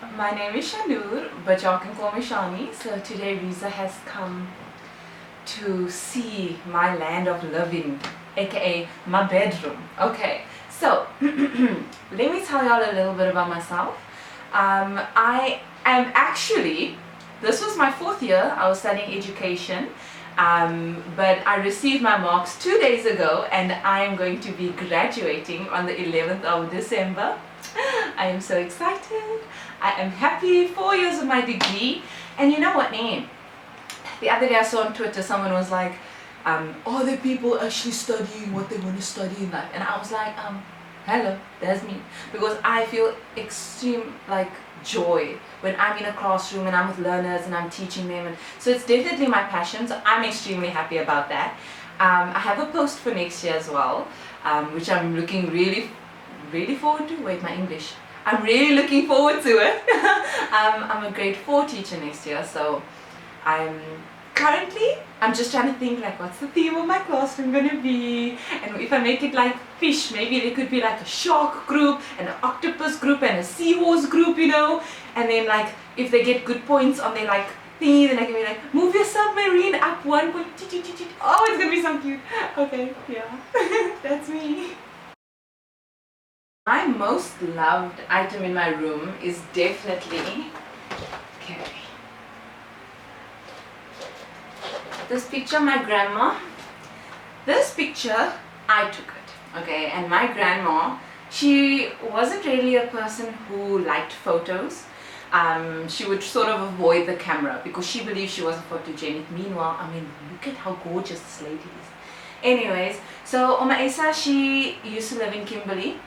My name is Shah-Noor, but y'all can call me Shani. So today Reza has come to see my land of living, aka my bedroom. Okay, so let me tell y'all a little bit about myself. I am actually, this was my 4th year, I was studying education, but I received my marks 2 days ago and I am going to be graduating on the 11th of December. I am so excited. I am happy. 4 years of my degree. And you know what, name? The other day I saw on Twitter someone was like, are there people actually studying what they want to study in life? And I was like, hello, that's me. Because I feel extreme joy when I'm in a classroom and I'm with learners and I'm teaching them. And so it's definitely my passion. So I'm extremely happy about that. I have a post for next year as well, which I'm looking really forward to. Wait, my English. I'm really looking forward to it. I'm a grade 4 teacher next year, so I'm just trying to think what's the theme of my classroom gonna be, and if I make it like fish, maybe there could be like a shark group and an octopus group and a seahorse group, you know, and then if they get good points on their thingy, then I can be like, move your submarine up 1 point. Oh, it's gonna be so cute. Okay, yeah. That's me. My most loved item in my room is definitely, okay, this picture of my grandma. This picture, I took it, okay, and my grandma, she wasn't really a person who liked photos. She would sort of avoid the camera because she believed she wasn't photogenic. Meanwhile, I mean, look at how gorgeous this lady is. Anyways, so Oma Esa, she used to live in Kimberley.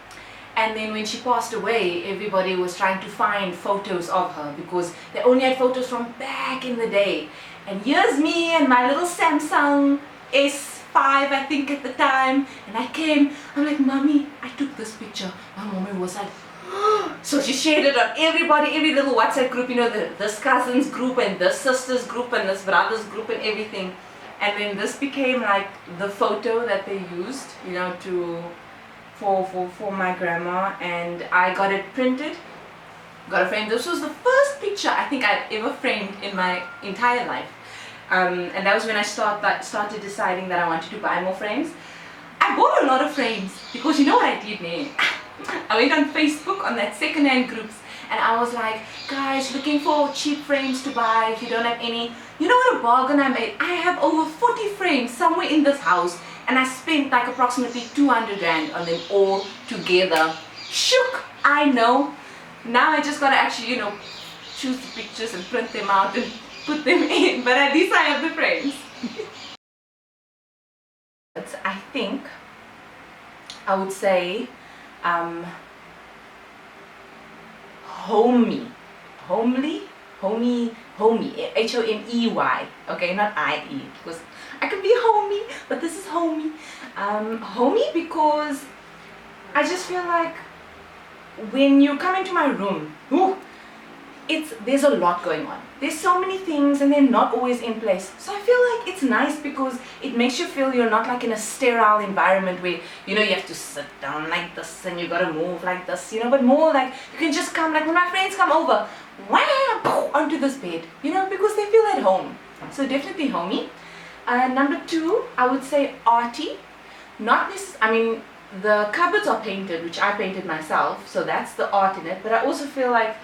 And then when she passed away, everybody was trying to find photos of her because they only had photos from back in the day. And here's me and my little Samsung S5, I think at the time. And I came, I'm like, Mommy, I took this picture. My mommy was like, so she shared it on everybody, every little WhatsApp group, you know, this cousin's group and this sister's group and this brother's group and everything. And then this became like the photo that they used, you know, for my grandma, and I got it printed, got a frame. This was the first picture I think I'd ever framed in my entire life, and that was when I started deciding that I wanted to buy more frames. I bought a lot of frames because you know what I did, man? I went on Facebook on that second-hand groups and I was like, guys, looking for cheap frames to buy if you don't have any. You know what a bargain I made? I have over 40 frames somewhere in this house and I spent approximately 200 rand on them all together. Shook, I know. Now I just gotta actually, you know, choose the pictures and print them out and put them in, but at least I have the frames. I think I would say homey, H-O-M-E-Y, okay, not I-E, because I can be homey, but this is homey. Homey because I just feel like when you come into my room, there's a lot going on. There's so many things and they're not always in place. So I feel like it's nice because it makes you feel you're not in a sterile environment where, you know, you have to sit down like this and you gotta move like this, you know, but more you can just come, when my friends come over, wham, onto this bed, you know, because they feel at home. So definitely homey. Number 2, I would say arty. Not this, I mean, the cupboards are painted, which I painted myself, so that's the art in it, but I also feel like,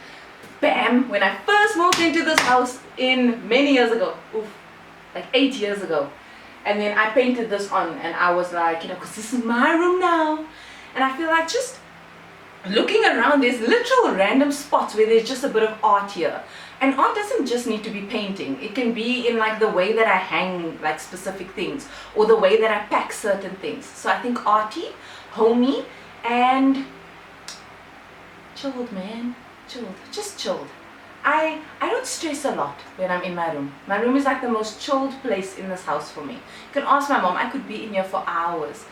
bam, when I first moved into this house many years ago, 8 years ago, and then I painted this on and I was like, you know, because this is my room now, and I feel like just looking around, there's literal random spots where there's just a bit of art here. And art doesn't just need to be painting. It can be in the way that I hang specific things or the way that I pack certain things. So I think arty, homey, and chilled, man. Chilled, just chilled. I don't stress a lot when I'm in my room. My room is the most chilled place in this house for me. You can ask my mom, I could be in here for hours.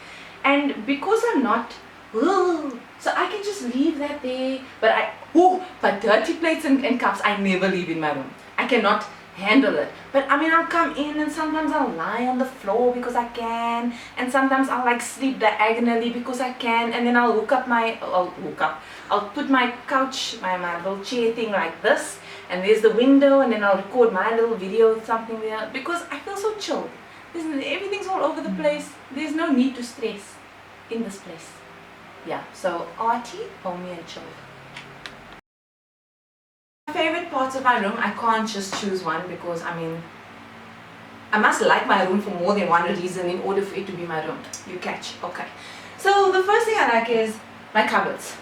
And because I'm not, so I can just leave that there. But dirty plates and cups, I never leave in my room. I cannot handle it. But I mean, I'll come in and sometimes I'll lie on the floor because I can, and sometimes I'll like sleep diagonally because I can, and then I'll I'll put my couch, my little chair thing like this, and there's the window, and then I'll record my little video, something there, because I feel so chilled. Everything's all over the place. There's no need to stress in this place. Yeah, so arty, homey and chilled. My favorite parts of my room, I can't just choose one because I mean, I must like my room for more than one reason in order for it to be my room. You catch? Okay. So the first thing I like is my cupboards.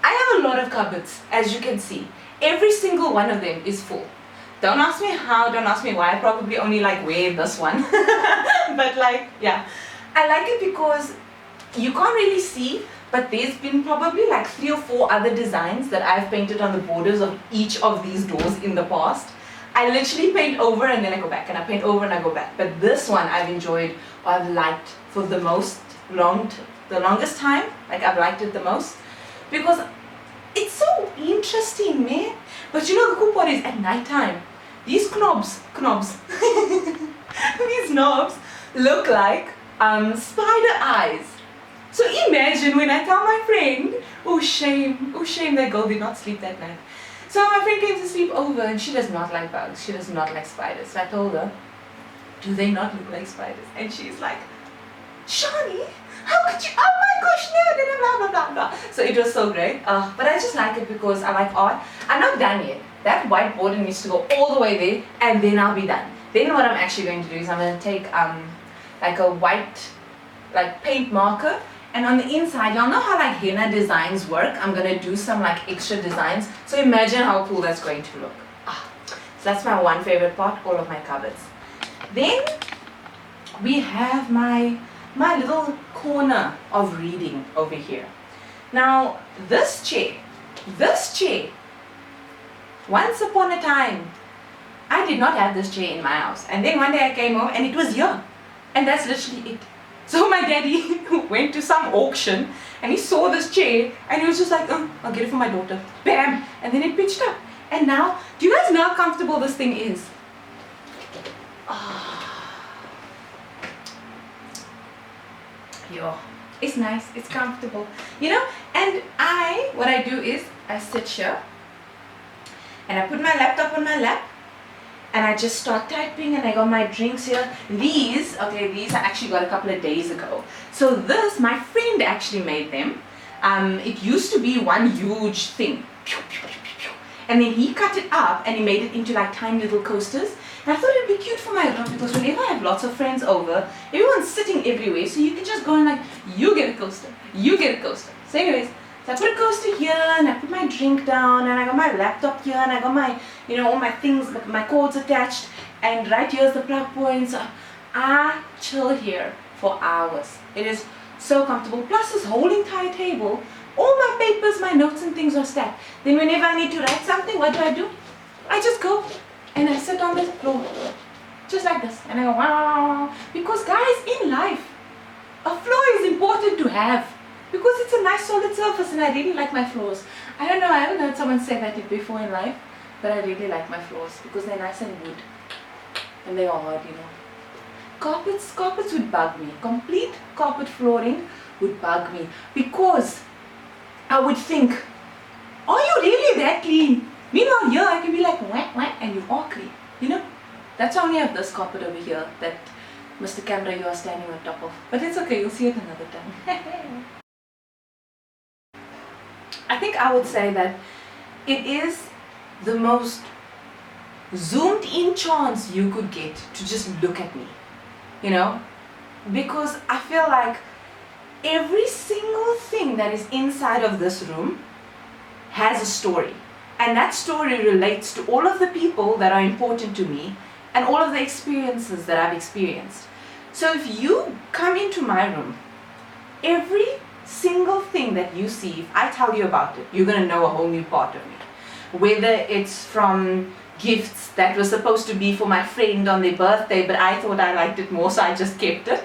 I have a lot of cupboards, as you can see. Every single one of them is full. Don't ask me how, don't ask me why. I probably only like wear this one. But like, yeah. I like it because you can't really see, but there's been probably like 3 or 4 other designs that I've painted on the borders of each of these doors in the past. I literally paint over and then I go back, and I paint over and I go back. But this one I've enjoyed, or I've liked for the longest time. Like I've liked it the most because it's so interesting, man. But you know the cool part is at night time, these knobs, these knobs look like spider eyes. So imagine when I tell my friend, oh shame that girl did not sleep that night. So my friend came to sleep over and she does not like bugs, she does not like spiders. So I told her, do they not look like spiders? And she's like, Shani, how could you, oh my gosh, no, blah, blah, blah, blah. So it was so great. But I just like it because I like art. I'm not done yet. That white border needs to go all the way there and then I'll be done. Then what I'm actually going to do is I'm going to take like a white paint marker, and on the inside, y'all know how like henna designs work? I'm going to do some like extra designs. So imagine how cool that's going to look. So that's my one favorite part, all of my cupboards. Then we have my little corner of reading over here. Now this chair, once upon a time, I did not have this chair in my house. And then one day I came home and it was here. And that's literally it. So my daddy went to some auction and he saw this chair and he was just like, oh, I'll get it for my daughter. Bam! And then it pitched up. And now, do you guys know how comfortable this thing is? Yo, it's nice, it's comfortable, you know. And what I do is I sit here and I put my laptop on my lap and I just start typing and I got my drinks here. These I actually got a couple of days ago. So this, my friend actually made them. It used to be one huge thing, and then he cut it up and he made it into like tiny little coasters. And I thought it'd be cute for my room because whenever I have lots of friends over, everyone's sitting everywhere, so you can just go and like, you get a coaster, you get a coaster. So anyways, so I put a coaster here and I put my drink down and I got my laptop here and I got my, you know, all my things, my cords attached, and right here's the plug points. I chill here for hours. It is so comfortable. Plus this whole entire table, all my papers, my notes and things are stacked. Then whenever I need to write something, what do? I just go and I sit on this floor, just like this, and I go wow. Because guys, in life, a floor is important to have because it's a nice solid surface, and I really like my floors. I don't know, I haven't heard someone say that before in life, but I really like my floors because they're nice and wood, and they are hard, you know. Carpets would bug me. Complete carpet flooring would bug me because I would think, are you really that clean? Meanwhile here I can be like whack whack and you are clean, you know. That's why I only have this carpet over here that Mr. Camera you are standing on top of, but it's okay, you'll see it another time. I think I would say that it is the most zoomed in chance you could get to just look at me, you know, because I feel like every single thing that is inside of this room has a story. And that story relates to all of the people that are important to me and all of the experiences that I've experienced. So if you come into my room, every single thing that you see, if I tell you about it, you're going to know a whole new part of me. Whether it's from gifts that were supposed to be for my friend on their birthday, but I thought I liked it more, so I just kept it.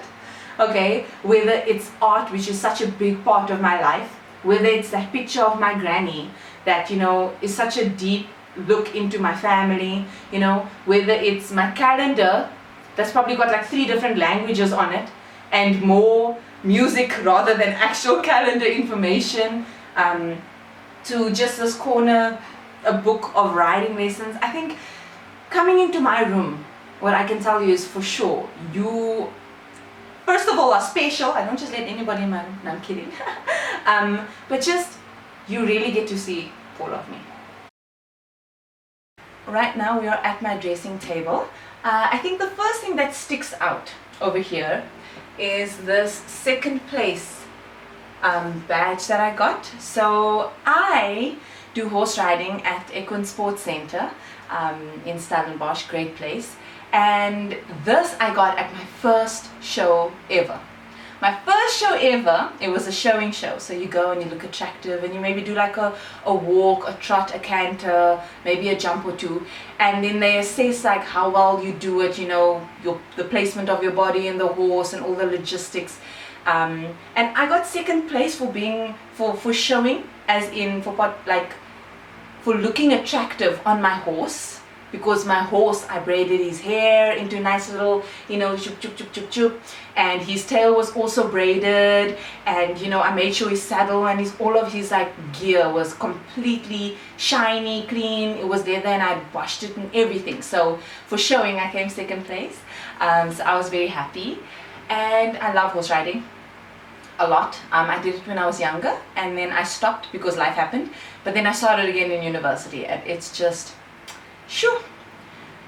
Okay, whether it's art, which is such a big part of my life, whether it's that picture of my granny that, you know, is such a deep look into my family, you know, whether it's my calendar that's probably got like 3 different languages on it and more music rather than actual calendar information, to just this corner, a book of writing lessons. I think coming into my room, what I can tell you is for sure, you first of all are special. I don't just let anybody in my room. No, I'm kidding. But just, you really get to see all of me. Right now we are at my dressing table. I think the first thing that sticks out over here is this second place badge that I got. So I do horse riding at Equine Sports Center in Stellenbosch, great place. And this I got at my first show ever. My first show ever, it was a showing show. So you go and you look attractive and you maybe do like a walk, a trot, a canter, maybe a jump or two. And then they assess like how well you do it, you know, the placement of your body and the horse and all the logistics. And I got second place for being, for showing, as in for looking attractive on my horse. Because my horse, I braided his hair into a nice little, you know, choop, choop, choop, choop, choop. And his tail was also braided. And, you know, I made sure his saddle and all of his like gear was completely shiny, clean. It was leather and I washed it and everything. So for showing, I came second place. So I was very happy. And I love horse riding a lot. I did it when I was younger. And then I stopped because life happened. But then I started again in university. And it's just... Sure.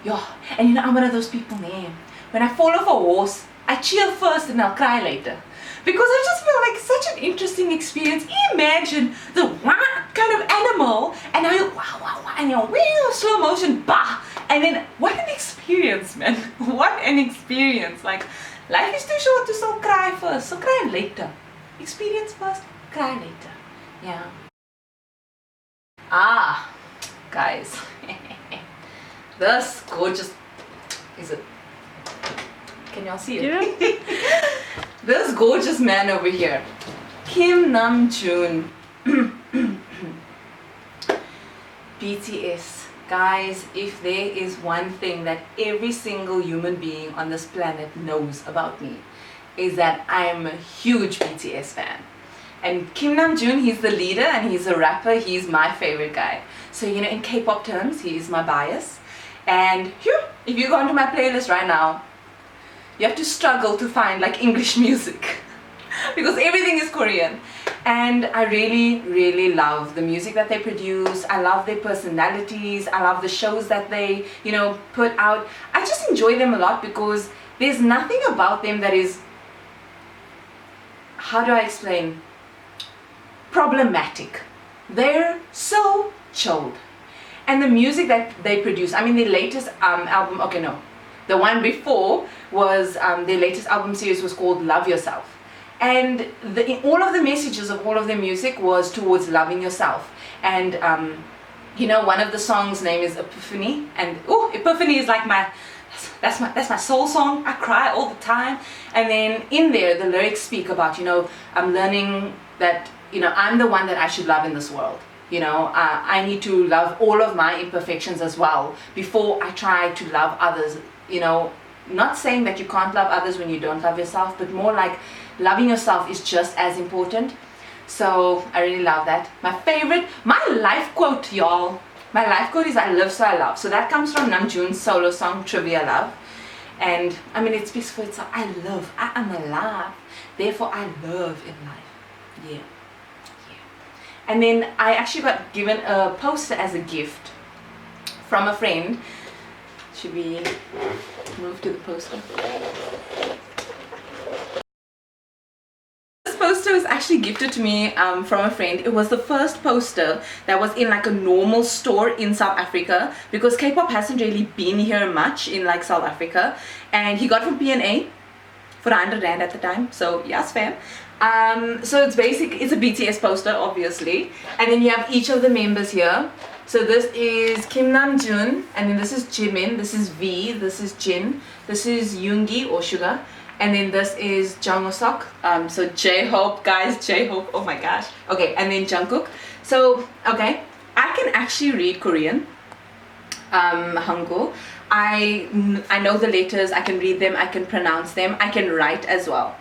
Yeah. And you know, I'm one of those people, man. When I fall off a horse, I cheer first and I'll cry later. Because I just feel like such an interesting experience. Imagine the wah kind of animal and now you wow, wow, wow, and you're wheel, slow motion, bah. And then what an experience, man. What an experience. Like, life is too short to so cry first. So cry later. Experience first, cry later. Yeah. Ah, guys. This gorgeous, is it, can y'all see it? Yeah. This gorgeous man over here, Kim Namjoon. BTS. Guys, if there is one thing that every single human being on this planet knows about me, is that I am a huge BTS fan. And Kim Namjoon, he's the leader and he's a rapper, he's my favorite guy. So, you know, in K-pop terms, he is my bias. And if you go onto my playlist right now, you have to struggle to find like English music because everything is Korean. And I really, really love the music that they produce. I love their personalities. I love the shows that they, you know, put out. I just enjoy them a lot because there's nothing about them that is, how do I explain, problematic. They're so chilled. And the music that they produce, I mean, their latest album, okay, no, the one before was, their latest album series was called Love Yourself. And all of the messages of all of their music was towards loving yourself. And, you know, one of the songs' name is Epiphany. And, oh, Epiphany is like that's my soul song. I cry all the time. And then in there, the lyrics speak about, you know, I'm learning that, you know, I'm the one that I should love in this world. You know, I need to love all of my imperfections as well before I try to love others. You know, not saying that you can't love others when you don't love yourself, but more like loving yourself is just as important. So I really love that. My favorite, my life quote, y'all. My life quote is I live so I love. So that comes from Namjoon's solo song Trivia Love. And I mean, it speaks for itself. I love, I am alive. Therefore I love in life. Yeah. And then I actually got given a poster as a gift from a friend. Should we move to the poster? This poster was actually gifted to me from a friend. It was the first poster that was in like a normal store in South Africa because K-pop hasn't really been here much in like South Africa. And he got from P&A for 100 Rand at the time. So yes, fam. So it's a BTS poster, obviously, and then you have each of the members here. So this is Kim Namjoon, and then this is Jimin, this is V, this is Jin, this is Yoongi or Sugar, and then this is Jungkook. So J-Hope, guys, J-Hope, oh my gosh. Okay, and then Jungkook. So, okay, I can actually read Korean. Hangul. I know the letters, I can read them, I can pronounce them, I can write as well.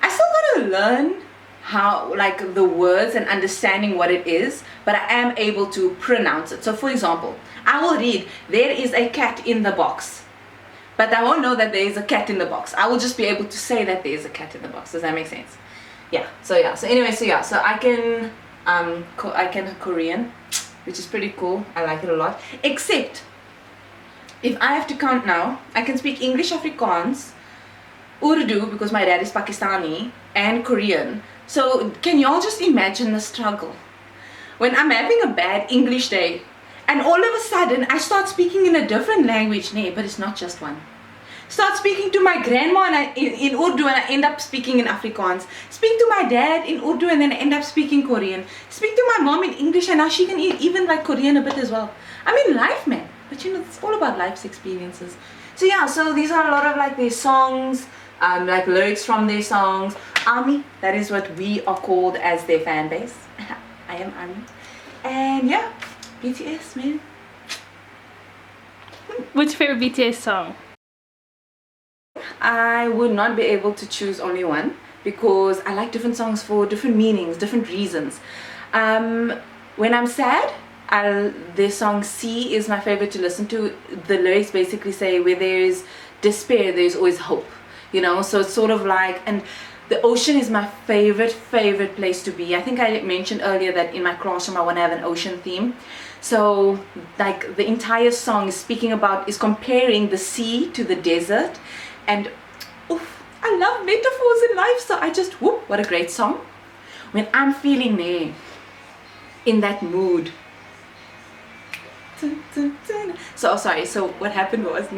I still gotta learn how, like, the words and understanding what it is, but I am able to pronounce it. So for example, I will read, there is a cat in the box, but I won't know that there is a cat in the box. I will just be able to say that there is a cat in the box. Does that make sense? Yeah. So anyway, so I can Korean, which is pretty cool. I like it a lot. Except if I have to count now, I can speak English, Afrikaans, Urdu, because my dad is Pakistani, and Korean. So can y'all just imagine the struggle when I'm having a bad English day and all of a sudden I start speaking in a different language? Nay, but it's not just one. Start speaking to my grandma in Urdu and I end up speaking in Afrikaans. Speak to my dad in Urdu and then I end up speaking Korean. Speak to my mom in English and now she can even like Korean a bit as well. I mean, life, man. But you know, it's all about life's experiences. So yeah, so these are a lot of like their songs, like lyrics from their songs. ARMY, that is what we are called as their fan base. I am ARMY. And yeah, BTS, man. What's your favorite BTS song? I would not be able to choose only one because I like different songs for different meanings, different reasons. When I'm sad, their song C is my favorite to listen to. The lyrics basically say where there is despair, there's always hope. You know, so it's sort of like, and the ocean is my favorite place to be. I think I mentioned earlier that in my classroom I want to have an ocean theme. So like the entire song is comparing the sea to the desert. And oof, I love metaphors in life, so I just, whoop, what a great song. When I'm feeling there, in that mood. So sorry, so what happened was,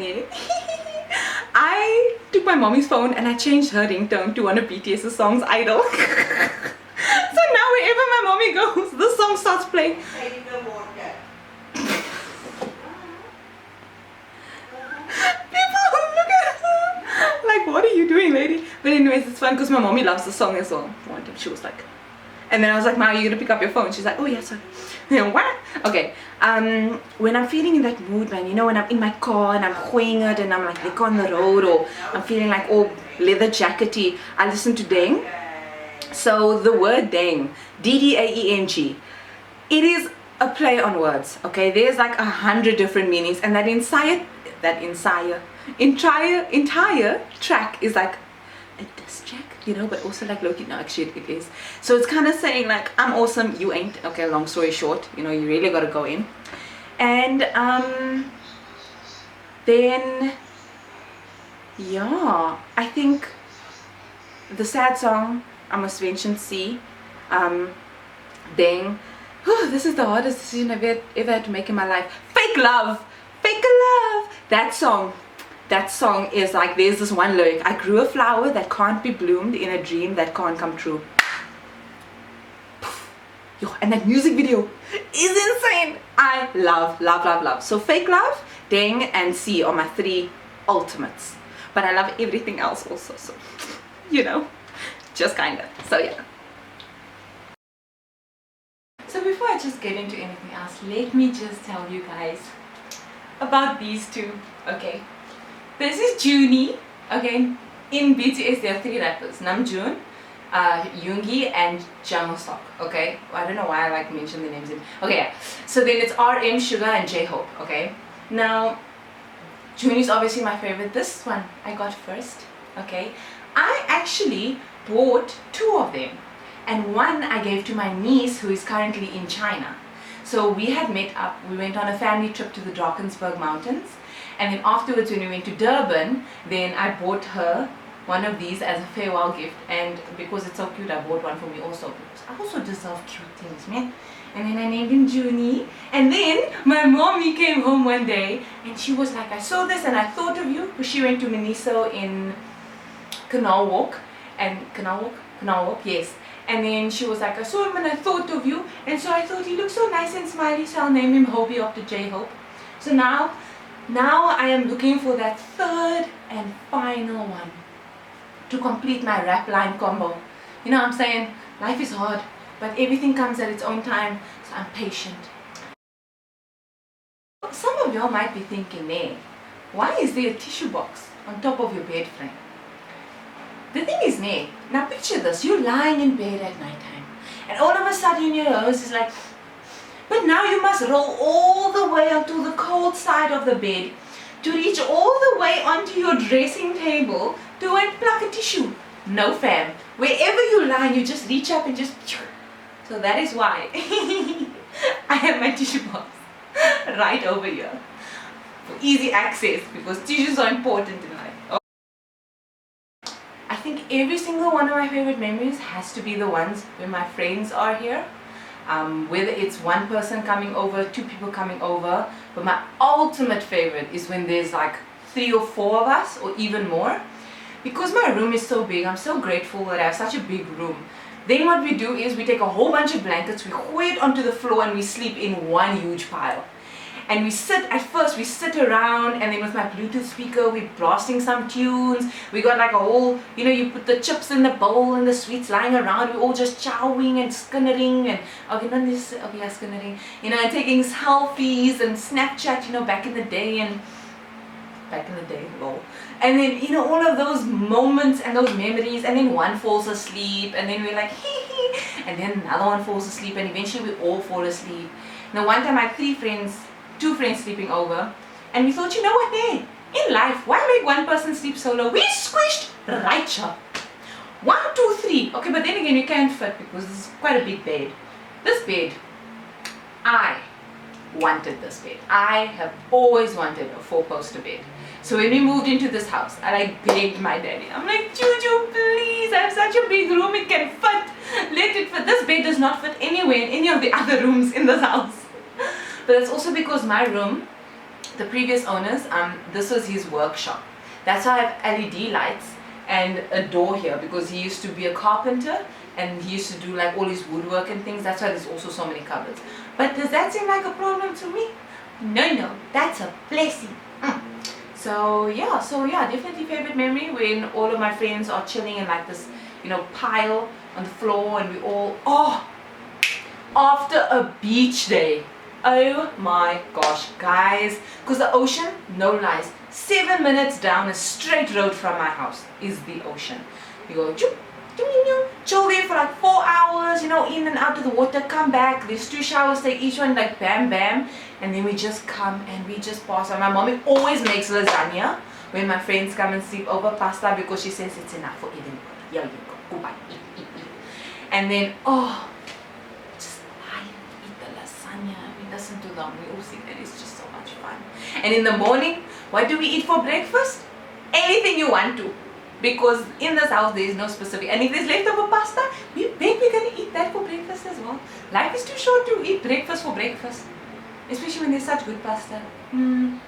I took my mommy's phone and I changed her ringtone to one of BTS's songs, Idol. So now wherever my mommy goes, this song starts playing. Like, what are you doing, lady? But anyways, it's fun because my mommy loves the song as well. One time she was like, and then I was like, "Ma, you're gonna pick up your phone?" She's like, "Oh yeah, sorry." What? Okay. When I'm feeling in that mood, man, you know, when I'm in my car and I'm going it and I'm like on the road, or I'm feeling like all leather jackety, I listen to Deng. So the word Deng, D-D-A-E-N-G, it is a play on words. Okay, there's like 100 different meanings, and that entire track is like a diss track, you know, but also like Loki. No, actually it is. So it's kind of saying like, I'm awesome, you ain't. Okay, long story short, you know, you really got to go in. And then yeah, I think the sad song, I must mention C. Deng. This is the hardest decision I've ever had to make in my life. Fake love. That song is like, there's this one lyric: I grew a flower that can't be bloomed in a dream that can't come true. Yo, and that music video is insane. I love. So Fake Love, Deng, and C are my 3 ultimates. But I love everything else also, so you know, just kinda. So yeah. So before I just get into anything else, let me just tell you guys about these 2. Okay, this is Junie. Okay, in BTS there are 3 rappers: Namjoon, Yoongi, and Jungkook. Okay, well, I don't know why I like mention the names. Okay, yeah. So then it's RM, Suga, and J-Hope. Okay, now Junie is obviously my favorite. This one I got first. Okay, I actually bought 2 of them, and one I gave to my niece who is currently in China. So we had met up, we went on a family trip to the Drakensberg mountains, and then afterwards when we went to Durban, then I bought her one of these as a farewell gift, and because it's so cute I bought one for me also, because I also deserve cute things, man. And then I named him Junie, and then my mommy came home one day and she was like, I saw this and I thought of you, because she went to Miniso in Canal Walk, yes. And then she was like, I saw him and I thought of you, and so I thought he looks so nice and smiley, so I'll name him Hobie after J-Hope. So now I am looking for that 3rd and final one to complete my rap line combo. You know what I'm saying? Life is hard, but everything comes at its own time, so I'm patient. Some of y'all might be thinking, hey, why is there a tissue box on top of your bed frame? The thing is, now picture this, you're lying in bed at night time, and all of a sudden your nose is like, but now you must roll all the way onto the cold side of the bed to reach all the way onto your dressing table to go and pluck a tissue. No fam, wherever you lie, you just reach up and just, so that is why I have my tissue box right over here for easy access, because tissues are important in life. I think every single one of my favorite memories has to be the ones when my friends are here. Whether it's one person coming over, two people coming over, but my ultimate favorite is when there's like 3 or 4 of us, or even more. Because my room is so big, I'm so grateful that I have such a big room. Then what we do is we take a whole bunch of blankets, we throw it onto the floor, and we sleep in one huge pile. And we sit around, and then with my Bluetooth speaker, we're blasting some tunes. We got like a whole, you put the chips in the bowl and the sweets lying around. We're all just chowing and skinnering and, skinnering, and taking selfies and Snapchat, back in the day, lol. And then, all of those moments and those memories, and then one falls asleep, and then we're like, hee hee, and then another one falls asleep, and eventually we all fall asleep. Now one time I had 2 friends sleeping over, and we thought, you know what, in life, why make one person sleep solo? We squished right sharp. 1, 2, 3. Okay, but then again, you can't fit because this is quite a big bed. This bed, I wanted this bed. I have always wanted a 4-poster bed. So when we moved into this house, I begged my daddy. I'm like, Juju, please, I have such a big room, it can fit. Let it fit. This bed does not fit anywhere in any of the other rooms in this house. But it's also because my room, the previous owners, this was his workshop. That's why I have LED lights and a door here, because he used to be a carpenter and he used to do like all his woodwork and things. That's why there's also so many cupboards. But does that seem like a problem to me? No, that's a blessing. So yeah, definitely favorite memory when all of my friends are chilling in like this, pile on the floor, and we all, after a beach day. Oh my gosh, guys, because the ocean, no lies, 7 minutes down a straight road from my house is the ocean. You go chill there for like 4 hours, in and out of the water, come back, there's 2 showers, take each one like bam bam, and then we just come and we just pass. And my mommy always makes lasagna when my friends come and sleep over, pasta, because she says it's enough for eating. Here you go, bye, eat. And then just lie and eat the lasagna. Listen to the music, and it's just so much fun. And in the morning, what do we eat for breakfast? Anything you want to, because in this house there is no specific. And if there's leftover pasta, we're gonna eat that for breakfast as well. Life is too short to eat breakfast for breakfast, especially when there's such good pasta. And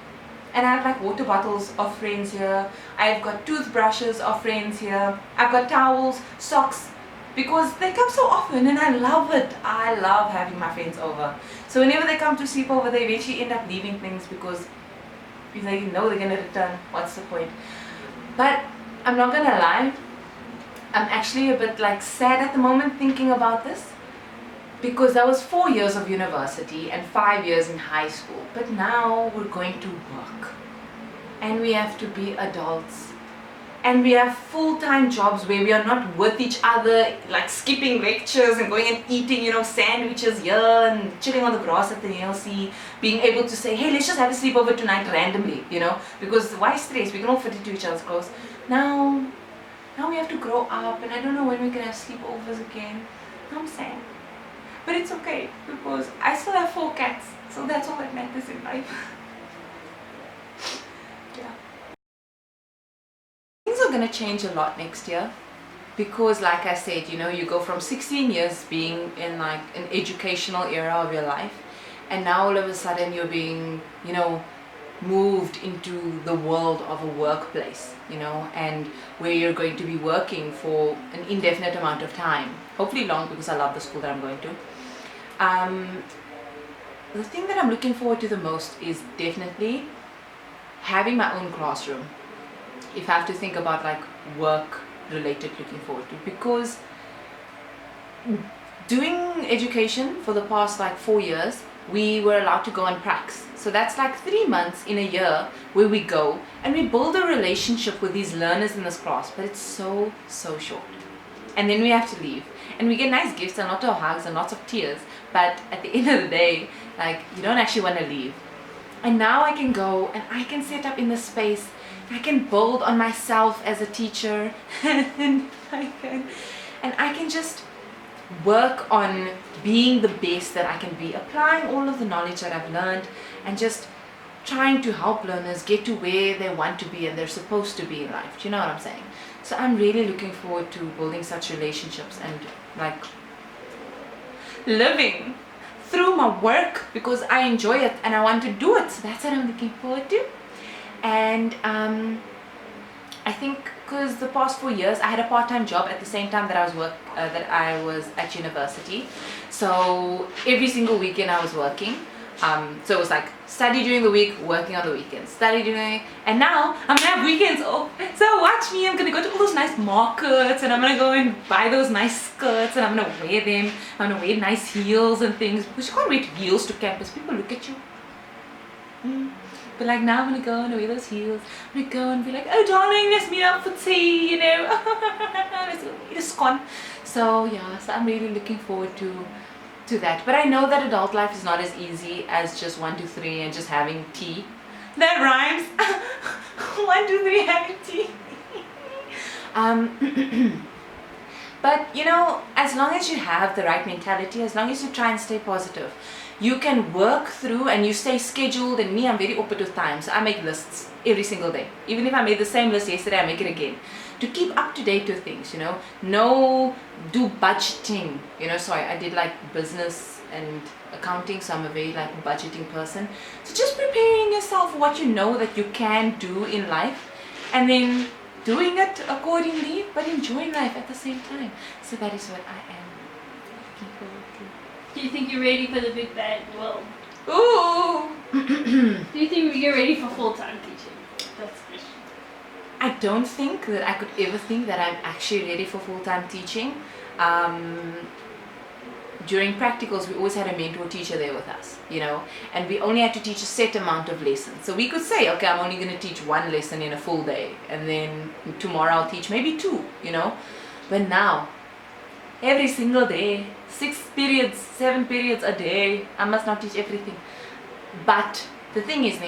I have like water bottles of friends here. I've got toothbrushes of friends here. I've got towels, socks, because they come so often, and I love it. I love having my friends over. So whenever they come to sleep over, they eventually end up leaving things, because if they know they're going to return, what's the point? But I'm not going to lie, I'm actually a bit like sad at the moment thinking about this, because that was 4 years of university and 5 years in high school. But now we're going to work, and we have to be adults. And we have full-time jobs where we are not with each other, like skipping lectures and going and eating, sandwiches here and chilling on the grass at the NLC, being able to say, hey, let's just have a sleepover tonight randomly, because why stress? We can all fit into each other's clothes. Now we have to grow up, and I don't know when we can have sleepovers again. I'm sad. But it's okay, because I still have 4 cats, so that's all that matters in life. Yeah. Things are going to change a lot next year, because like I said, you go from 16 years being in like an educational era of your life, and now all of a sudden you're being, moved into the world of a workplace, and where you're going to be working for an indefinite amount of time, hopefully long, because I love the school that I'm going to. The thing that I'm looking forward to the most is definitely having my own classroom. If I have to think about like work related looking forward to, because doing education for the past like 4 years, we were allowed to go on pracs. So that's like 3 months in a year where we go and we build a relationship with these learners in this class, but it's so short. And then we have to leave. And we get nice gifts and lots of hugs and lots of tears, but at the end of the day, like, you don't actually want to leave. And now I can go and I can set up in the space. I can build on myself as a teacher and I can just work on being the best that I can be, applying all of the knowledge that I've learned and just trying to help learners get to where they want to be and they're supposed to be in life. Do you know what I'm saying? So I'm really looking forward to building such relationships and like living through my work because I enjoy it and I want to do it. So that's what I'm looking forward to. And I think because the past 4 years I had a part-time job at the same time that I was at university. So every single weekend I was working. So it was like study during the week, working on the weekends, study during the week, and now I'm gonna have weekends off. So watch me, I'm gonna go to all those nice markets and I'm gonna go and buy those nice skirts and I'm gonna wear them. I'm gonna wear nice heels and things because you can't wear heels to campus. People look at you. But like now I'm gonna go and wear those heels. I'm gonna go and be like, oh darling, let's meet up for tea, you know. Let's go eat a scone. So yeah, so I'm really looking forward to that. But I know that adult life is not as easy as just 1, 2, 3 and just having tea. That rhymes. 1, 2, 3 having tea. But you know, as long as you have the right mentality, as long as you try and stay positive, you can work through and you stay scheduled. And me, I'm very open with time, so I make lists every single day. Even if I made the same list yesterday, I make it again to keep up to date with things, you know. Do budgeting, you know. So I did like business and accounting, so I'm a very like budgeting person. So just preparing yourself for what you know that you can do in life and then doing it accordingly, but enjoying life at the same time. So that is what I am looking forward to. Do you think you're ready for the big bad world? Ooh! Do you think you're ready for full-time teaching? That's the question. I don't think that I could ever think that I'm actually ready for full-time teaching. During practicals, we always had a mentor teacher there with us, you know, and we only had to teach a set amount of lessons. So we could say, okay, I'm only going to teach 1 lesson in a full day, and then tomorrow I'll teach maybe 2, you know. But now, every single day, 6 periods, 7 periods a day, I must not teach everything. But the thing is,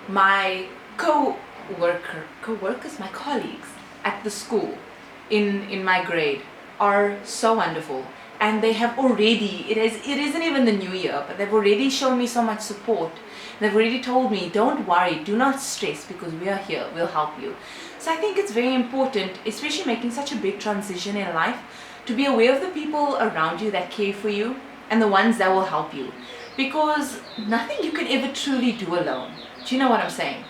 my co-workers, my colleagues at the school in my grade are so wonderful, and they have already, it isn't even the new year, but they've already shown me so much support. They've already told me, don't worry, do not stress, because we are here, we'll help you. So I think it's very important, especially making such a big transition in life, to be aware of the people around you that care for you and the ones that will help you, because nothing you can ever truly do alone. Do you know what I'm saying?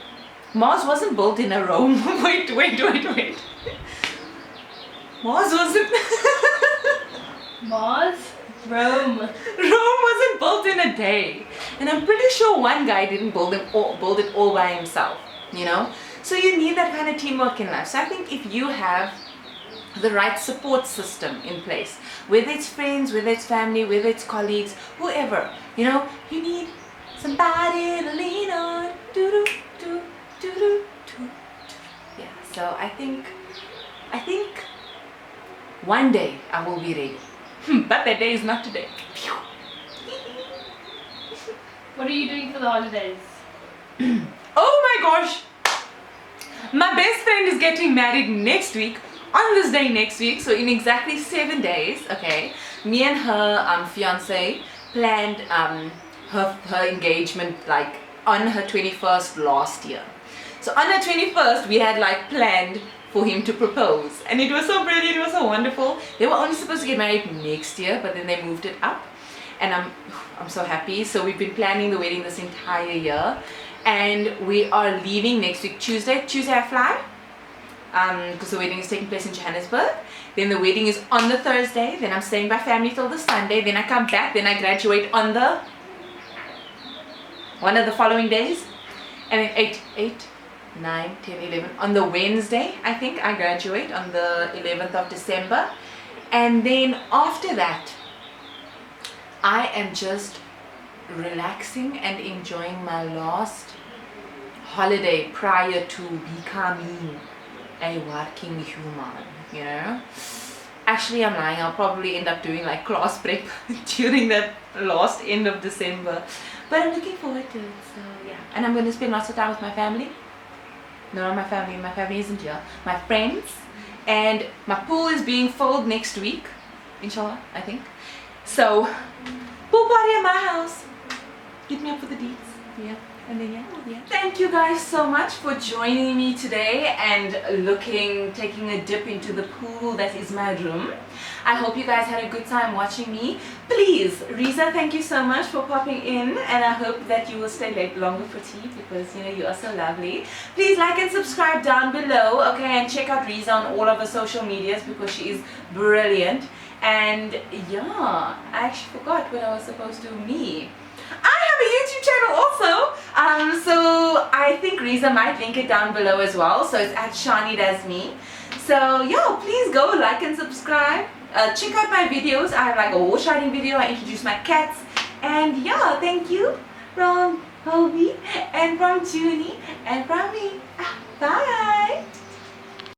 Mars wasn't built in a Rome. wait. Mars wasn't. Mars? Rome. Rome wasn't built in a day. And I'm pretty sure one guy didn't build it all by himself, you know? So you need that kind of teamwork in life. So I think if you have the right support system in place, whether it's friends, whether it's family, whether it's colleagues, whoever, you know, you need somebody to lean on. Yeah, so I think one day I will be ready. But that day is not today. What are you doing for the holidays? Oh my gosh! My best friend is getting married next week, on this day next week, so in exactly 7 days, okay? Me and her fiance planned her engagement like on her 21st last year. So on her 21st, we had like planned for him to propose, and it was so brilliant, it was so wonderful. They were only supposed to get married next year, but then they moved it up, and I'm so happy. So we've been planning the wedding this entire year, and we are leaving next week Tuesday I fly, because the wedding is taking place in Johannesburg. Then the wedding is on the Thursday, then I'm staying by family till the Sunday, then I come back, then I graduate on the one of the following days, and then 8, 9, 10, 11 on the Wednesday, I think I graduate on the 11th of December. And then after that, I am just relaxing and enjoying my last holiday prior to becoming a working human, you know. Actually, I'm lying. I'll probably end up doing like class prep during that last end of December, but I'm looking forward to it. So yeah, and I'm going to spend lots of time with my family. No, not my family. My family isn't here. My friends, and my pool is being filled next week, inshallah, I think. So pool party at my house. Hit me up for the deets. Yeah. And then yeah. Thank you guys so much for joining me today and taking a dip into the pool that is my room. I hope you guys had a good time watching me. Please, Reza, thank you so much for popping in, and I hope that you will stay longer for tea because you know you are so lovely. Please like and subscribe down below, okay, and check out Reza on all of her social medias because she is brilliant. And yeah, I actually forgot what I was supposed to do. I have a YouTube channel also, so I think Reza might link it down below as well. So it's at Shah-Noor. So yeah, please go like and subscribe. Check out my videos. I have like a horse riding video. I introduce my cats, and yeah, thank you from Hobie and from Junie and from me. Bye.